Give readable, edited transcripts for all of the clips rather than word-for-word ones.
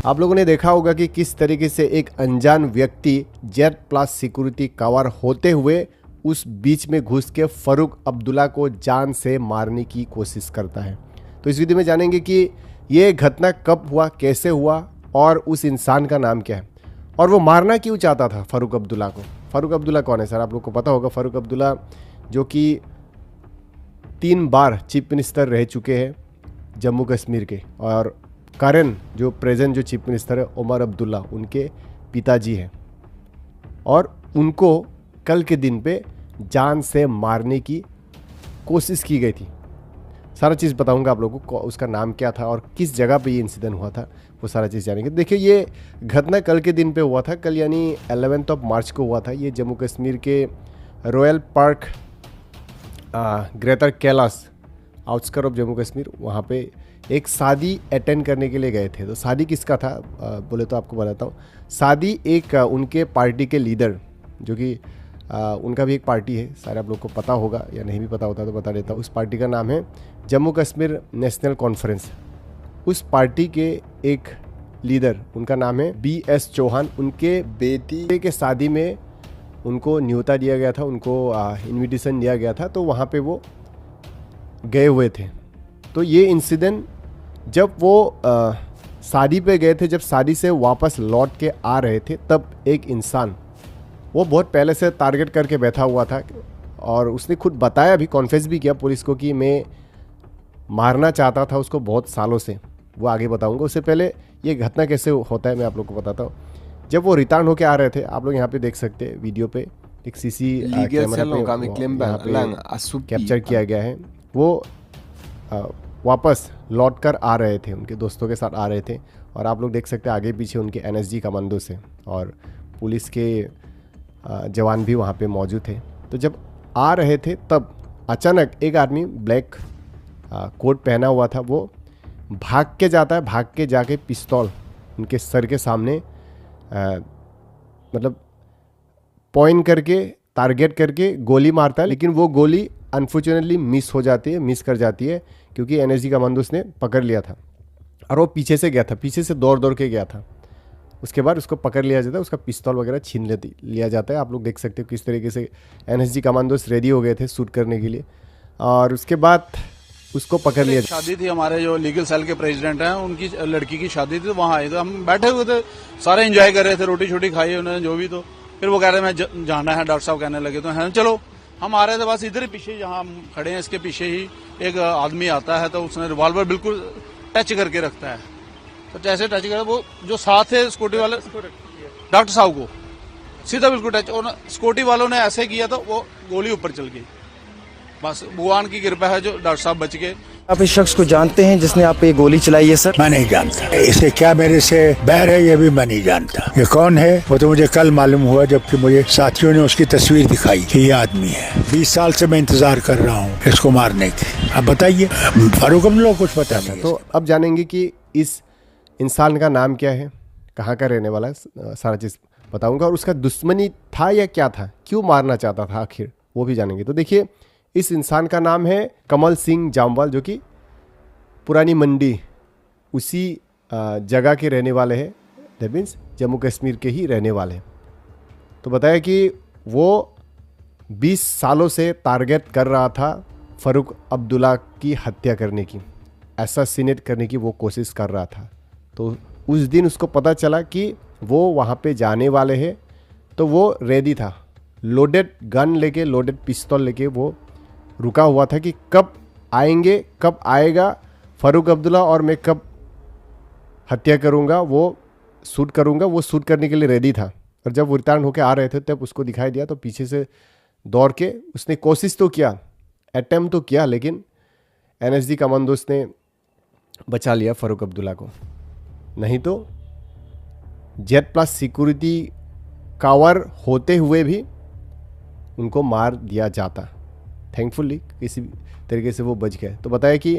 आप लोगों ने देखा होगा कि किस तरीके से एक अनजान व्यक्ति जेड प्लस सिक्योरिटी कवर होते हुए उस बीच में घुस के फारूक अब्दुल्ला को जान से मारने की कोशिश करता है। तो इस वीडियो में जानेंगे कि ये घटना कब हुआ, कैसे हुआ और उस इंसान का नाम क्या है और वो मारना क्यों चाहता था फारूक अब्दुल्ला को। फारूक अब्दुल्ला कौन है सर? आप लोग को पता होगा फारूक अब्दुल्ला जो कि 3 बार चीफ मिनिस्टर रह चुके हैं जम्मू कश्मीर के, और करण जो प्रेजेंट जो चीफ मिनिस्टर है उमर अब्दुल्ला उनके पिताजी हैं, और उनको कल के दिन पे जान से मारने की कोशिश की गई थी। सारा चीज़ बताऊंगा आप लोगों को, उसका नाम क्या था और किस जगह पे ये इंसिडेंट हुआ था, वो सारा चीज़ जानेंगे। देखिए ये घटना कल के दिन पे हुआ था, कल यानी 11 मार्च को हुआ था। ये जम्मू कश्मीर के royal park greater Kailash outskirt of Jammu Kashmir, वहाँ पे एक शादी अटेंड करने के लिए गए थे। तो शादी किसका था बोले तो आपको बताता हूँ। शादी एक उनके पार्टी के लीडर, जो कि उनका भी एक पार्टी है, सारे आप लोग को पता होगा या नहीं भी पता होता तो बता देता हूँ। उस पार्टी का नाम है जम्मू कश्मीर नेशनल कॉन्फ्रेंस। उस पार्टी के एक लीडर, उनका नाम है BS चौहान, उनके बेटी के शादी में उनको न्योता दिया गया था, उनको इनविटेशन दिया गया था, तो वहाँ पे वो गए हुए थे। तो ये इंसिडेंट जब वो शादी पे गए थे, जब शादी से वापस लौट के आ रहे थे, तब एक इंसान वो बहुत पहले से टारगेट करके बैठा हुआ था, और उसने खुद बताया भी, कॉन्फेस भी किया पुलिस को कि मैं मारना चाहता था उसको बहुत सालों से। वो आगे बताऊंगा। उससे पहले ये घटना कैसे होता है मैं आप लोग को बताता हूँ। जब वो रिटर्न होके आ रहे थे, आप लोग यहाँ पे देख सकते हैं वीडियो पे, एक CC कैमरा पे कैप्चर किया गया है। वो वापस लौट कर आ रहे थे, उनके दोस्तों के साथ आ रहे थे, और आप लोग देख सकते हैं आगे पीछे उनके NSG कमांडो से और पुलिस के जवान भी वहाँ पे मौजूद थे। तो जब आ रहे थे तब अचानक एक आदमी ब्लैक कोट पहना हुआ था, वो भाग के जाता है, भाग के जाके पिस्तौल उनके सर के सामने मतलब पॉइंट करके, टारगेट करके गोली मारता है। लेकिन वो गोली अनफॉर्चुनेटली मिस हो जाती है, मिस कर जाती है, क्योंकि NSG कमांडोस ने पकड़ लिया था और वो पीछे से गया था, पीछे से दौड़ के गया था। उसके बाद उसको पकड़ लिया जाता है, उसका पिस्तौल वगैरह छीन लिया जाता है। आप लोग देख सकते हो किस तरीके से NSG कमांडोस रेडी हो गए थे शूट करने के लिए, और उसके बाद उसको पकड़ लिया। शादी थी हमारे जो लीगल सेल के प्रेसिडेंट हैं, उनकी लड़की की शादी थी, तो वहाँ आए थे, हम बैठे हुए थे, सारे एंजॉय कर रहे थे, रोटी छोटी खाई उन्होंने जो भी। तो फिर वो कह रहे मैं जाना है, डॉक्टर साहब कहने लगे, तो है चलो। हम आ रहे थे, बस इधर ही पीछे जहाँ हम खड़े हैं इसके पीछे ही एक आदमी आता है, तो उसने रिवॉल्वर बिल्कुल टच करके रखता है। तो जैसे टच कर, वो जो साथ है स्कूटी वाले डॉक्टर साहब को सीधा बिल्कुल टच, और स्कूटी वालों ने ऐसे किया तो वो गोली ऊपर चल गई। बस भगवान की कृपा है जो डॉक्टर साहब बच गए। आप इस शख्स को जानते हैं जिसने आप पे ये गोली चलाई है सर? मैं नहीं जानता, इसे क्या मेरे से बैर है ये भी मैं नहीं जानता। ये कौन है वो तो मुझे कल मालूम हुआ, जबकि मुझे साथियों ने उसकी तस्वीर दिखाई कि ये आदमी है। 20 साल से मैं इंतजार कर रहा हूँ इसको मारने की। अब बताइए, फारूक अब्दुल्ला कुछ पता नहीं। तो अब जानेंगे कि इस इंसान का नाम क्या है, कहाँ का रहने वाला है, सारा चीज़ बताऊंगा, और उसका दुश्मनी था या क्या था, क्यों मारना चाहता था आखिर, वो भी जानेंगे। तो देखिए, इस इंसान का नाम है कमल सिंह जामवाल, जो कि पुरानी मंडी उसी जगह के रहने वाले हैं, दैट मीन्स जम्मू कश्मीर के ही रहने वाले हैं। तो बताया कि वो 20 सालों से टारगेट कर रहा था फारूक अब्दुल्ला की हत्या करने की, असैसिनेट करने की वो कोशिश कर रहा था। तो उस दिन उसको पता चला कि वो वहाँ पे जाने वाले हैं, तो वो रेडी था, लोडेड गन लेके, लोडेड पिस्तौल लेके वो रुका हुआ था कि कब आएंगे, कब आएगा फारूक अब्दुल्ला और मैं कब हत्या करूंगा, वो शूट करूंगा। वो शूट करने के लिए रेडी था, और जब वो रिटर्न होके आ रहे थे तब उसको दिखाई दिया, तो पीछे से दौड़ के उसने कोशिश तो किया, अटेम्प्ट तो किया, लेकिन NSG कमांडोस ने बचा लिया फारूक अब्दुल्ला को। नहीं तो जेड प्लस सिक्योरिटी कवर होते हुए भी उनको मार दिया जाता। थैंकफुली किसी तरीके से वो बच गए। तो बताया कि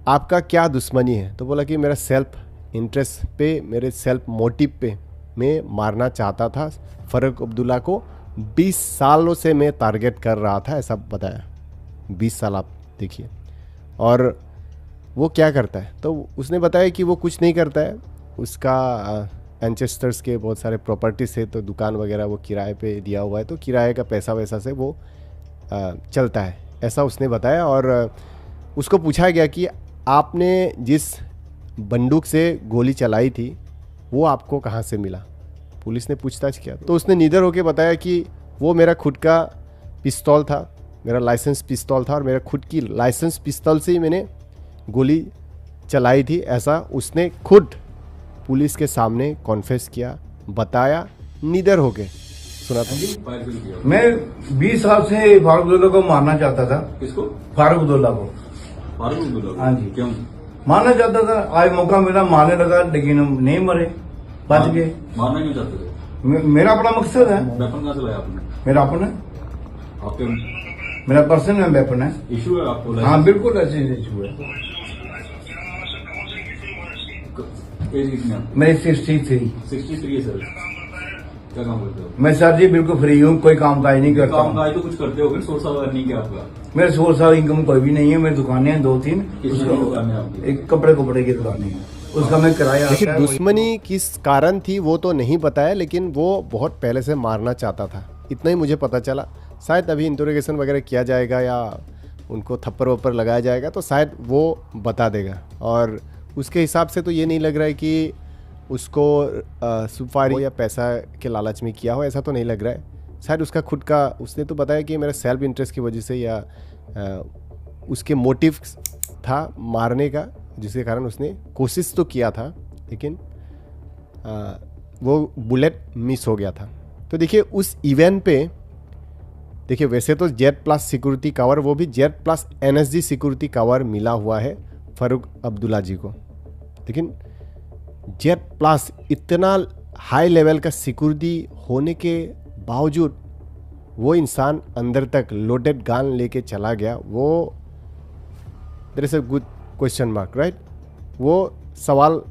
आपका क्या दुश्मनी है, तो बोला कि मेरा सेल्फ इंटरेस्ट पे, मेरे सेल्फ मोटिव पे मैं मारना चाहता था फारूक अब्दुल्ला को। 20 सालों से मैं टारगेट कर रहा था, ऐसा बताया। 20 साल आप देखिए। और वो क्या करता है, तो उसने बताया कि वो कुछ नहीं करता है, उसका एंचेस्टर्स के बहुत सारे प्रॉपर्टीज है, तो दुकान वगैरह वो किराए पे दिया हुआ है, तो किराए का पैसा वैसा से वो चलता है, ऐसा उसने बताया। और उसको पूछा गया कि आपने जिस बंदूक से गोली चलाई थी वो आपको कहाँ से मिला, पुलिस ने पूछताछ किया तो उसने निडर होकर बताया कि वो मेरा खुद का पिस्तौल था, मेरा लाइसेंस पिस्तौल था और मेरा खुद की लाइसेंस पिस्तौल से ही मैंने गोली चलाई थी, ऐसा उसने खुद पुलिस के सामने कॉन्फेस किया, बताया निडर होके। सुना था। मैं 20 साल से फारूक अब्दुल्ला को मारना चाहता था। किसको? फारूक अब्दुल्ला को। फारूक अब्दुल्ला? हाँ जी। क्यों मारना चाहता था, आज मौका मिला, मारने लगा, लेकिन हम नहीं मरे, बच गए। मारना क्यों चाहते थे? मेरा अपना मकसद है। वेपन कहाँ से लाया आपने? मेरा अपना, आपके मेरा पर्सनल वेपन है। इशू है आपको? हाँ बिल्कुल ऐसे इशू है। एज कितनी है आपकी? मेरी 63। 63 है सर। क्या काम करते हो? मैं सर जी बिल्कुल फ्री हूँ, कोई काम काज नहीं करता काम हूँ। काज तो कुछ करते हो, सोर्स ऑफ अर्निंग क्या आपका? मेरे सोर्स ऑफ इनकम कोई भी नहीं है। मेरी दुकानें हैं 2-3। किस चीज़ की दुकान है आपकी? एक कपड़े की दुकानें हैं, उसका मैं किराया लेकिन आता है, दुश्मनी किस कारण थी वो तो नहीं बताया, लेकिन वो बहुत पहले से मारना चाहता था, इतना ही मुझे पता चला। शायद अभी इंटरोगेशन वगैरह किया जाएगा या उनको थप्पड़ वप्पड़ लगाया जाएगा तो शायद वो बता देगा। और उसके हिसाब से तो ये नहीं लग रहा है कि उसको सुपारी या पैसा के लालच में किया हो, ऐसा तो नहीं लग रहा है। शायद उसका खुद का, उसने तो बताया कि मेरा सेल्फ इंटरेस्ट की वजह से या उसके मोटिव था मारने का, जिसके कारण उसने कोशिश तो किया था, लेकिन वो बुलेट मिस हो गया था। तो देखिए उस इवेंट पे, देखिए वैसे तो Z+ सिक्योरिटी कवर, वो भी Z+ NSG सिक्योरिटी कवर मिला हुआ है फारूक अब्दुल्ला जी को, लेकिन Z+ इतना हाई लेवल का सिक्योरिटी होने के बावजूद वो इंसान अंदर तक लोडेड गन लेके चला गया। वो there is a good question mark, right? वो सवाल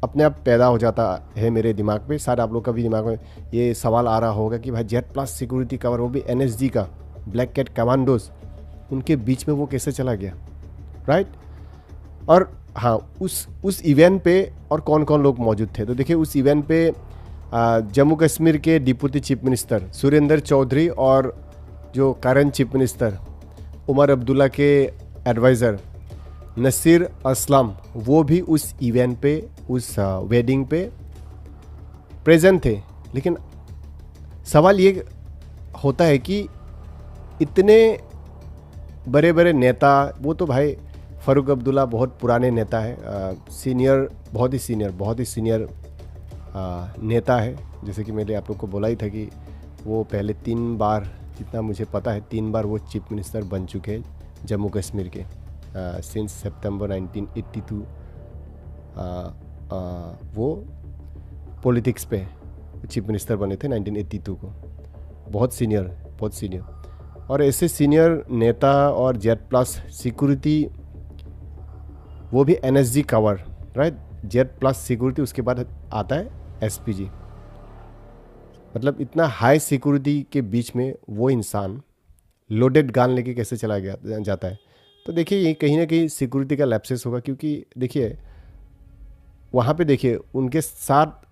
अपने आप पैदा हो जाता है मेरे दिमाग पे, शायद आप लोग का भी दिमाग में ये सवाल आ रहा होगा कि भाई Z+ सिक्योरिटी कवर, वो भी NSG का, ब्लैक कैट कमांडोज, उनके बीच में वो कैसे चला गया, राइट? और हाँ, उस इवेंट पे और कौन कौन लोग मौजूद थे, तो देखिए उस इवेंट पे जम्मू कश्मीर के deputy chief minister Surendra Choudhary और जो current chief minister Omar Abdullah के एडवाइज़र नसीर असलम, वो भी उस इवेंट पे, उस वेडिंग पे प्रेजेंट थे। लेकिन सवाल ये होता है कि इतने बड़े बड़े नेता, वो तो भाई फारूक अब्दुल्ला बहुत पुराने नेता है, सीनियर, बहुत ही सीनियर नेता है। जैसे कि मैंने आप लोग को बोला ही था कि वो पहले 3 बार, जितना मुझे पता है 3 बार वो चीफ मिनिस्टर बन चुके हैं जम्मू कश्मीर के, सिंस सितंबर 1982 वो पॉलिटिक्स पे चीफ मिनिस्टर बने थे 1982 को। बहुत सीनियर और ऐसे सीनियर नेता और Z+ सिक्योरिटी, वो भी NSG cover, right? Z+ security, उसके बाद आता है SPG। मतलब इतना हाई सिक्योरिटी के बीच में वो इंसान लोडेड गन लेके कैसे चला गया जाता है। तो देखिए ये कहीं ना कहीं सिक्योरिटी का लैप्सेस होगा, क्योंकि देखिए वहाँ पे देखिए उनके साथ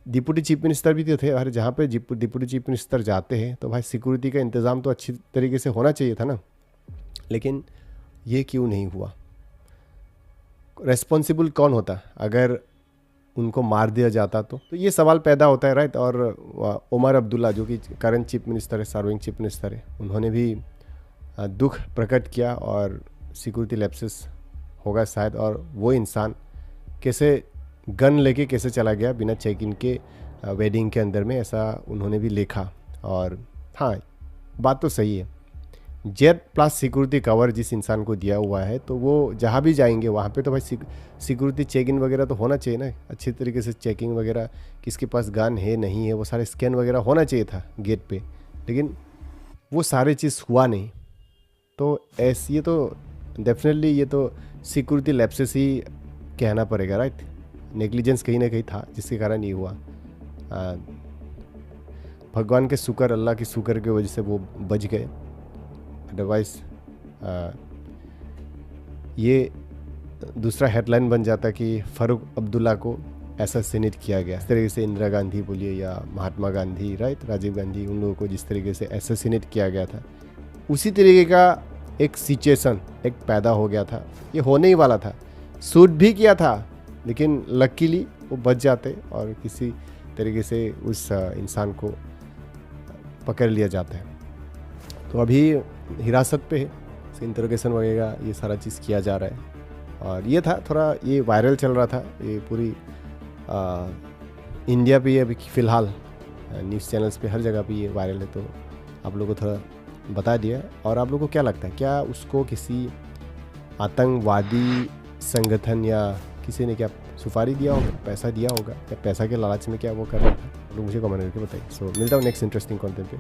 डिप्टी चीफ मिनिस्टर भी थे। अरे जहाँ पे डिप्टी चीफ मिनिस्टर जाते हैं तो भाई सिक्योरिटी का इंतज़ाम तो अच्छी तरीके से होना चाहिए था ना, लेकिन ये क्यों नहीं हुआ? रेस्पॉन्सिबल कौन होता अगर उनको मार दिया जाता? तो ये सवाल पैदा होता है, राइट? और उमर अब्दुल्ला जो कि करंट चीफ मिनिस्टर है, सर्विंग चीफ मिनिस्टर है, उन्होंने भी दुख प्रकट किया और सिक्योरिटी लैप्सेस होगा शायद। और वो इंसान कैसे गन लेके कैसे चला गया बिना चेक इन के वेडिंग के अंदर में, ऐसा उन्होंने भी लिखा। और हाँ, बात तो सही है, Z+ सिक्योरिटी कवर जिस इंसान को दिया हुआ है तो वो जहाँ भी जाएंगे वहाँ पे तो भाई सिक्योरिटी चेक इन वगैरह तो होना चाहिए ना, अच्छी तरीके से चेकिंग वगैरह, किसके पास गन है नहीं है, वो सारे स्कैन वगैरह होना चाहिए था गेट पे, लेकिन वो सारे चीज़ हुआ नहीं। तो ऐसे ये तो डेफिनेटली ये तो सिक्योरिटी लैप्सेस ही कहना पड़ेगा, राइट? नेग्लिजेंस कहीं ना कहीं था जिसके कारण ये हुआ। भगवान के शुक्र, अल्लाह की शुक्र की वजह से वो बच गए, अदरवाइज ये दूसरा हेडलाइन बन जाता कि फारूक अब्दुल्ला को एसेसिनेट किया गया, इस तरीके से इंदिरा गांधी बोलिए या महात्मा गांधी, राइट, राजीव गांधी, उन लोगों को जिस तरीके से एसेसिनेट किया गया था, उसी तरीके का एक सिचुएशन एक पैदा हो गया था। ये होने ही वाला था, शूट भी किया था, लेकिन लकीली वो बच जाते और किसी तरीके से उस इंसान को पकड़ लिया जाता है। तो अभी हिरासत पे है, इंटरोगेशन वगैरह ये सारा चीज़ किया जा रहा है। और ये था थोड़ा, ये वायरल चल रहा था, ये पूरी इंडिया पे अभी फ़िलहाल न्यूज़ चैनल्स पे हर जगह पे ये वायरल है। तो आप लोगों को थोड़ा बता दिया। और आप लोगों को क्या लगता है, क्या उसको किसी आतंकवादी संगठन या किसी ने क्या सुपारी दिया होगा, पैसा दिया होगा, या पैसा के लालच में क्या वो कर रहा था? आप लोग मुझे कमेंट करके बताइए। सो मिलता हूँ नेक्स्ट इंटरेस्टिंग कंटेंट पे।